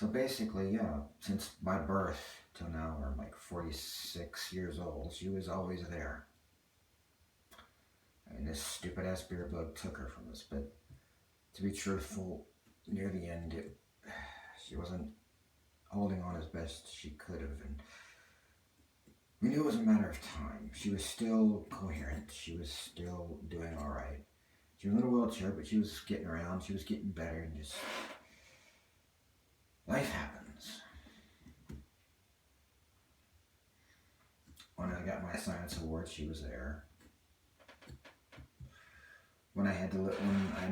So basically, yeah, since my birth till now, I'm like 46 years old, she was always there. And this stupid ass beer bug took her from us. But to be truthful, near the end, she wasn't holding on as best she could have. And we knew it was a matter of time. She was still coherent. She was still doing all right. She was in a wheelchair, but she was getting around. She was getting better, and just life happens. When I got my science award, she was there. When I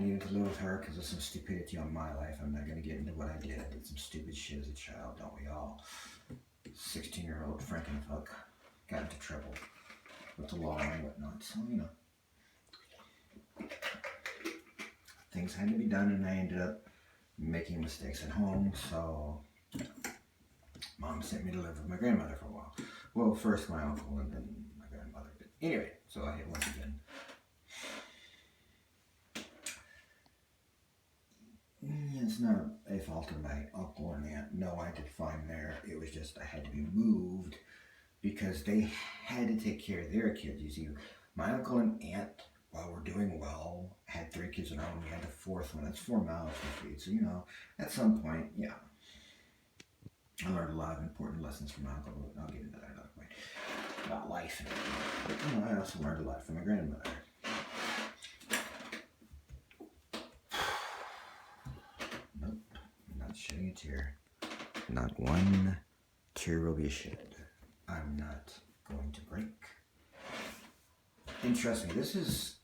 needed to live with her because of some stupidity on my life, I'm not gonna get into what I did. I did some stupid shit as a child, don't we all? 16-year-old Frankenfuck got into trouble with the law and whatnot. So things had to be done, and I ended up making mistakes at home. So Mom sent me to live with my grandmother for a while. Well, first my uncle and then my grandmother. But anyway, so I went again. It's not a fault of my uncle and aunt. No, I did fine there. It was just I had to be moved because they had to take care of their kids. You see, my uncle and aunt, while we're doing well, had 3 kids of their own. We had the 4th one. That's 4 mouths to feed. So, at some point, yeah. I learned a lot of important lessons from my uncle. I'll get into that another point. About life and everything. But, I also learned a lot from my grandmother. Nope. I'm not shedding a tear. Not one tear will be shed. I'm not going to break. And trust me, this is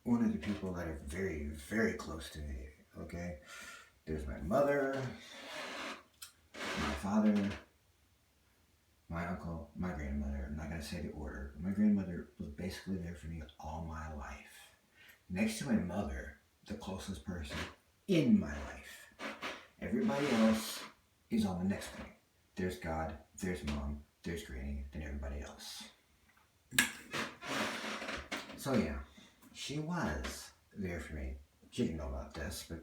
one of the people that are very, very close to me, okay? There's my mother, my father, my uncle, my grandmother. I'm not going to say the order. My grandmother was basically there for me all my life. Next to my mother, the closest person in my life. Everybody else is on the next point. There's God, there's Mom, there's Granny, then everybody else. So yeah, she was there for me. She didn't know about this, but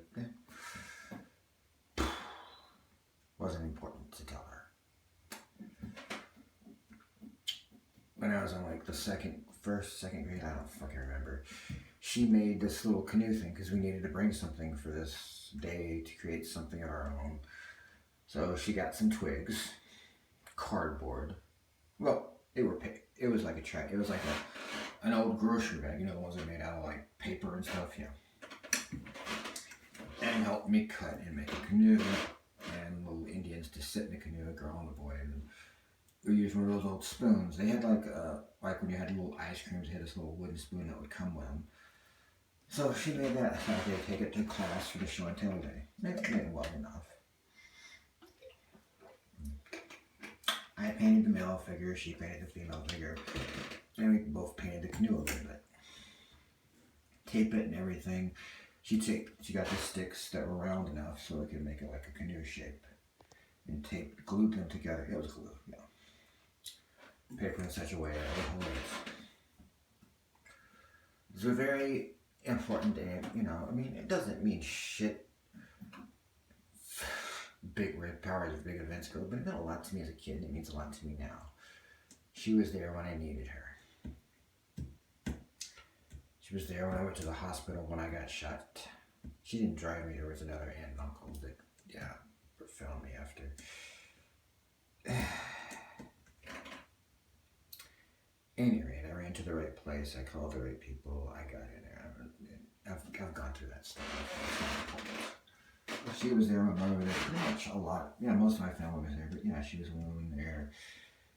wasn't important to tell her. When I was in like the second grade, I don't fucking remember. She made this little canoe thing because we needed to bring something for this day to create something of our own. So she got some twigs, cardboard. Well, it was like a track. It was like an old grocery bag, the ones that are made out of like paper and stuff, and helped me cut and make a canoe and little Indians to sit in the canoe, a girl and a boy. And we used one of those old spoons. They had like when you had little ice creams, they had this little wooden spoon that would come with them. So she made that. So I did take it to class for the show and tell day. Made it well enough. I painted the male figure, she painted the female figure, and we both painted the canoe a little bit. Tape it and everything. She got the sticks that were round enough so it could make it like a canoe shape. And glued them together. It was glue, Paper in such a way that it would hold it. It's a very important day, it doesn't mean shit. Big powers of big events go, but it meant a lot to me as a kid, and it means a lot to me now. She was there when I needed her. She was there when I went to the hospital when I got shot. She didn't drive me. There was another aunt and uncle that, found me after. Any rate, I ran to the right place. I called the right people. I got in there. I've gone through that stuff. She was there, my mother was there, pretty much a lot. Most of my family was there, but she was the one there.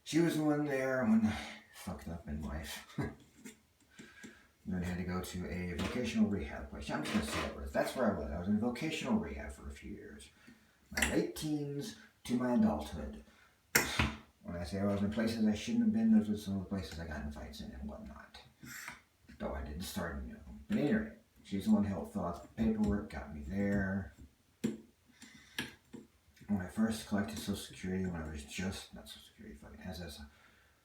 She was the one there when I fucked up in life. Then I had to go to a vocational rehab place. I'm just going to say it. That's where I was. I was in vocational rehab for a few years. My late teens to my adulthood. When I say I was in places I shouldn't have been, those were some of the places I got in fights in and whatnot. Though I didn't start in them. But anyway, she's the one who helped fill out the paperwork, got me there. When I first collected Social Security, when I was just, not Social Security, fucking SS,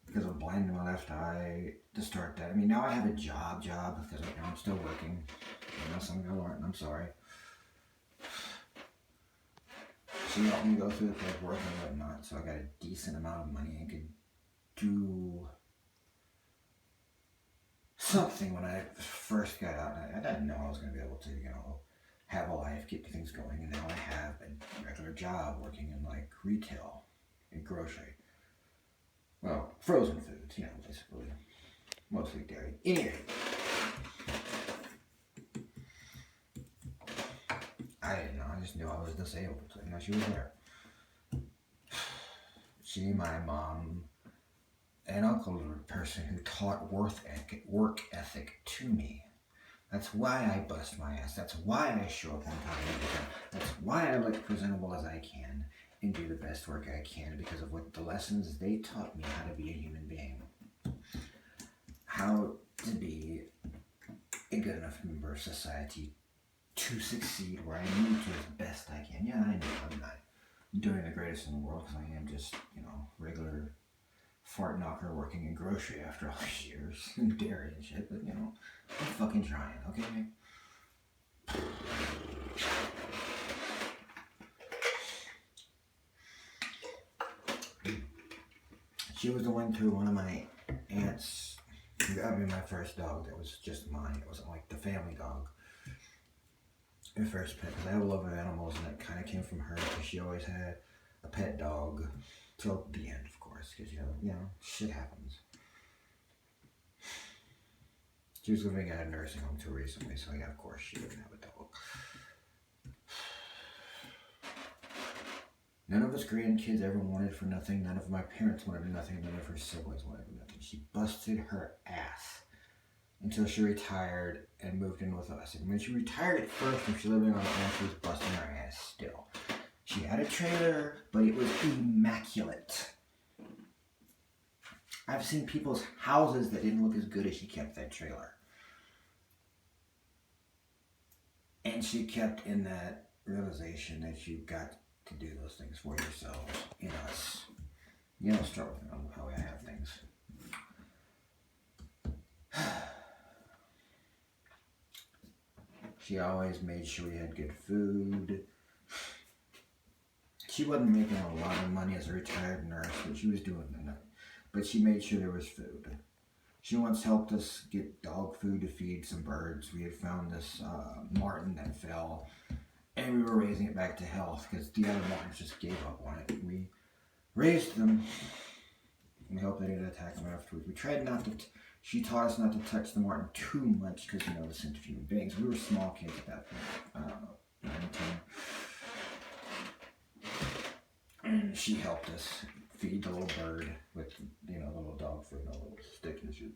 because I'm blind in my left eye, to start that. Now I have a job, because I'm still working. Some of y'all aren't, and I'm sorry. she helped me go through the paperwork and whatnot, so I got a decent amount of money and could do something when I first got out. I didn't know I was going to be able to, have a life, get things going, and now I have a regular job working in like retail and grocery. Well, frozen foods, basically. Mostly dairy. Anyway, I didn't know. I just knew I was disabled. So, she was there. She, my mom, and uncle were the person who taught work ethic to me. That's why I bust my ass. That's why I show up on time every time. That's why I look presentable as I can and do the best work I can, because of what the lessons they taught me how to be a human being. How to be a good enough member of society to succeed where I need to as best I can. Yeah, I know I'm not doing the greatest in the world because I am just, regular fart knocker working in grocery after all these years and dairy and shit, but I'm fucking trying, okay? She was the one through one of my aunts who got me my first dog that was just mine. It wasn't like the family dog. My first pet, because I have a love of animals, and it kind of came from her, because she always had a pet dog till the end, of course, because, shit happens. She was living at a nursing home too recently, so of course she didn't have a dog. None of us grandkids ever wanted for nothing. None of my parents wanted nothing. None of her siblings wanted nothing. She busted her ass until she retired and moved in with us. And when she retired at first, when she was living on the farm, she was busting her ass still. She had a trailer, but it was immaculate. I've seen people's houses that didn't look as good as she kept that trailer. And she kept in that realization that you got to do those things for yourselves. Us. Start with how I have things. She always made sure we had good food. She wasn't making a lot of money as a retired nurse, but she was doing enough. But she made sure there was food. She once helped us get dog food to feed some birds. We had found this marten that fell, and we were raising it back to health because the other martens just gave up on it. We raised them. We hoped they didn't attack them afterwards. We tried not to. She taught us not to touch the marten too much because, the sense of human beings. We were small kids at that point. I don't know, 9, 10. And she helped us feed the little bird with, the little dog food and a little stick and shit.